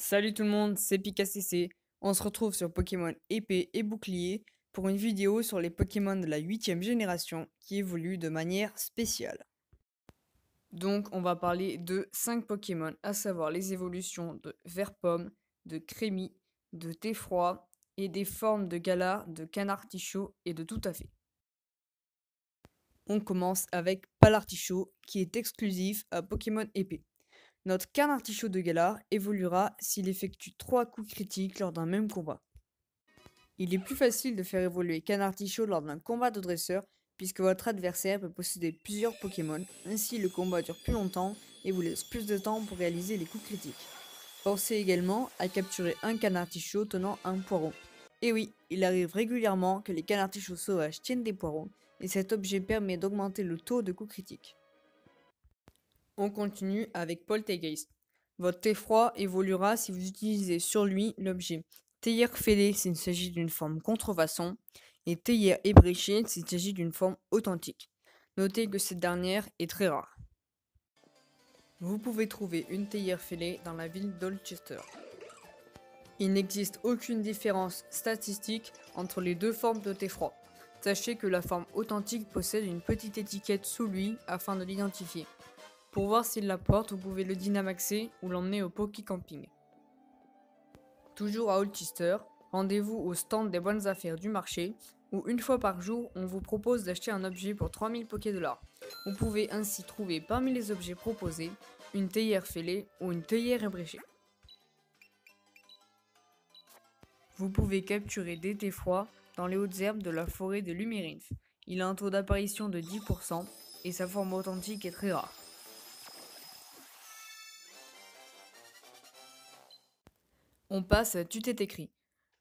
Salut tout le monde, c'est PikaCC. On se retrouve sur Pokémon épée et bouclier pour une vidéo sur les Pokémon de la 8e génération qui évoluent de manière spéciale. Donc on va parler de 5 Pokémon, à savoir les évolutions de Verpomme, de Crémi, de Teffroi et des formes de Galar, de Canartichaud et de Toutafait. On commence avec Palartichaud qui est exclusif à Pokémon épée. Notre Canartichaud de Galar évoluera s'il effectue 3 coups critiques lors d'un même combat. Il est plus facile de faire évoluer Canartichaud lors d'un combat de dresseur puisque votre adversaire peut posséder plusieurs Pokémon, ainsi le combat dure plus longtemps et vous laisse plus de temps pour réaliser les coups critiques. Pensez également à capturer un Canartichaud tenant un poireau. Et oui, il arrive régulièrement que les Canartichauds sauvages tiennent des poireaux et cet objet permet d'augmenter le taux de coups critiques. On continue avec Poltegeist. Votre Teffroi évoluera si vous utilisez sur lui l'objet Théière fêlée s'il s'agit d'une forme contrefaçon et Théière ébréchée s'il s'agit d'une forme authentique. Notez que cette dernière est très rare. Vous pouvez trouver une Théière fêlée dans la ville d'Olchester. Il n'existe aucune différence statistique entre les deux formes de Teffroi. Sachez que la forme authentique possède une petite étiquette sous lui afin de l'identifier. Pour voir s'il la porte, vous pouvez le dynamaxer ou l'emmener au Poké Camping. Toujours à Holchester, rendez-vous au stand des bonnes affaires du marché, où une fois par jour, on vous propose d'acheter un objet pour 3000 Poké$. Vous pouvez ainsi trouver parmi les objets proposés une théière fêlée ou une théière ébréchée. Vous pouvez capturer des Teffrois dans les hautes herbes de la forêt de Lumirinth. Il a un taux d'apparition de 10% et sa forme authentique est très rare. On passe à Tutétécri.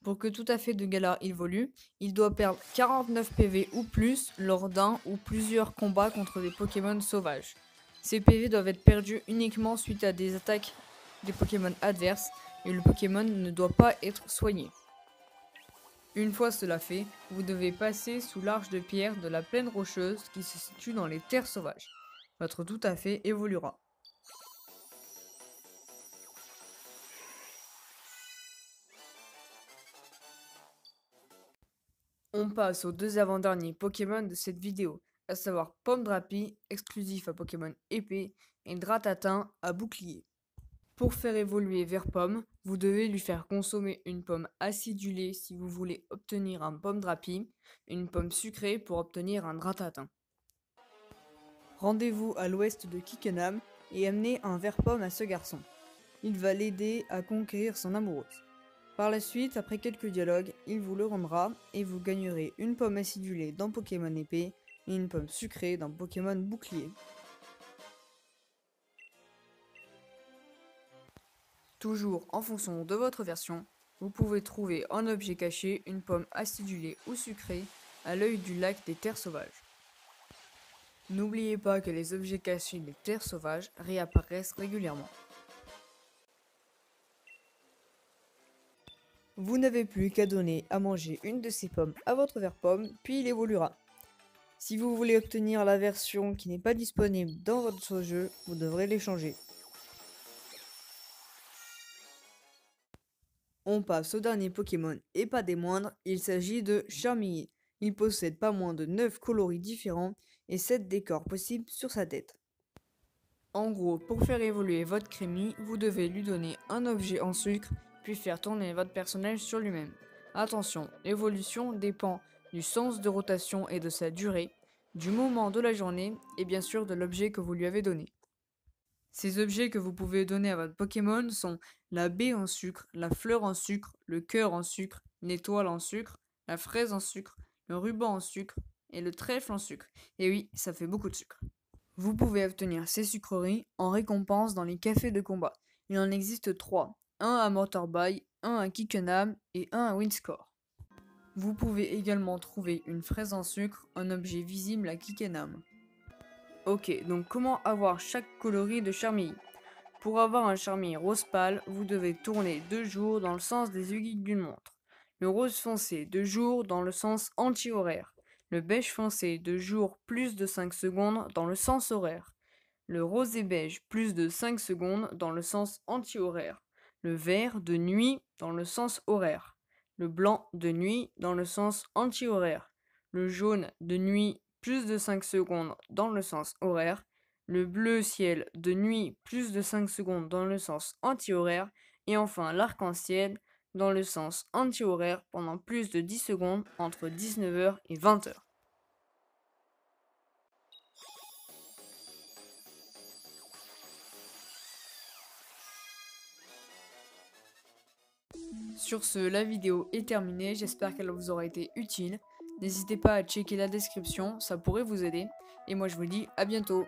Pour que Toutafait de Galar évolue, il doit perdre 49 PV ou plus lors d'un ou plusieurs combats contre des Pokémon sauvages. Ces PV doivent être perdus uniquement suite à des attaques des Pokémon adverses et le Pokémon ne doit pas être soigné. Une fois cela fait, vous devez passer sous l'arche de pierre de la plaine rocheuse qui se situe dans les terres sauvages. Votre Toutafait évoluera. On passe aux deux avant-derniers Pokémon de cette vidéo, à savoir Pomdrapi, exclusif à Pokémon épée, et Dratatin à bouclier. Pour faire évoluer Verpomme, vous devez lui faire consommer une pomme acidulée si vous voulez obtenir un Pomdrapi, une pomme sucrée pour obtenir un Dratatin. Rendez-vous à l'ouest de Kickenham et amenez un Verpomme à ce garçon. Il va l'aider à conquérir son amoureuse. Par la suite, après quelques dialogues, il vous le rendra et vous gagnerez une pomme acidulée dans Pokémon épée et une pomme sucrée dans Pokémon bouclier. Toujours en fonction de votre version, vous pouvez trouver en objet caché une pomme acidulée ou sucrée à l'œil du lac des terres sauvages. N'oubliez pas que les objets cachés des terres sauvages réapparaissent régulièrement. Vous n'avez plus qu'à donner à manger une de ces pommes à votre Verpomme, puis il évoluera. Si vous voulez obtenir la version qui n'est pas disponible dans votre jeu, vous devrez l'échanger. On passe au dernier Pokémon et pas des moindres, il s'agit de Charmeleon. Il possède pas moins de 9 coloris différents et 7 décors possibles sur sa tête. En gros, pour faire évoluer votre Crémi, vous devez lui donner un objet en sucre, puis faire tourner votre personnage sur lui-même. Attention, l'évolution dépend du sens de rotation et de sa durée, du moment de la journée et bien sûr de l'objet que vous lui avez donné. Ces objets que vous pouvez donner à votre Pokémon sont la baie en sucre, la fleur en sucre, le cœur en sucre, l'étoile en sucre, la fraise en sucre, le ruban en sucre et le trèfle en sucre. Et oui, ça fait beaucoup de sucre. Vous pouvez obtenir ces sucreries en récompense dans les cafés de combat. Il en existe 3, un à Motorbay, un à Kickenham et un à Windscore. Vous pouvez également trouver une fraise en sucre, un objet visible à Kickenham. Ok, donc comment avoir chaque coloris de Charmille? Pour avoir un Charmille rose pâle, vous devez tourner 2 jours dans le sens des aiguilles d'une montre. Le rose foncé 2 jours dans le sens anti-horaire. Le beige foncé 2 jours plus de 5 secondes dans le sens horaire. Le rose et beige plus de 5 secondes dans le sens anti-horaire. le vert de nuit dans le sens horaire, le blanc de nuit dans le sens anti-horaire, le jaune de nuit plus de 5 secondes dans le sens horaire, le bleu ciel de nuit plus de 5 secondes dans le sens anti-horaire, et enfin l'arc-en-ciel dans le sens anti-horaire pendant plus de 10 secondes entre 19h et 20h. Sur ce, la vidéo est terminée, j'espère qu'elle vous aura été utile. N'hésitez pas à checker la description, ça pourrait vous aider. Et moi je vous dis à bientôt.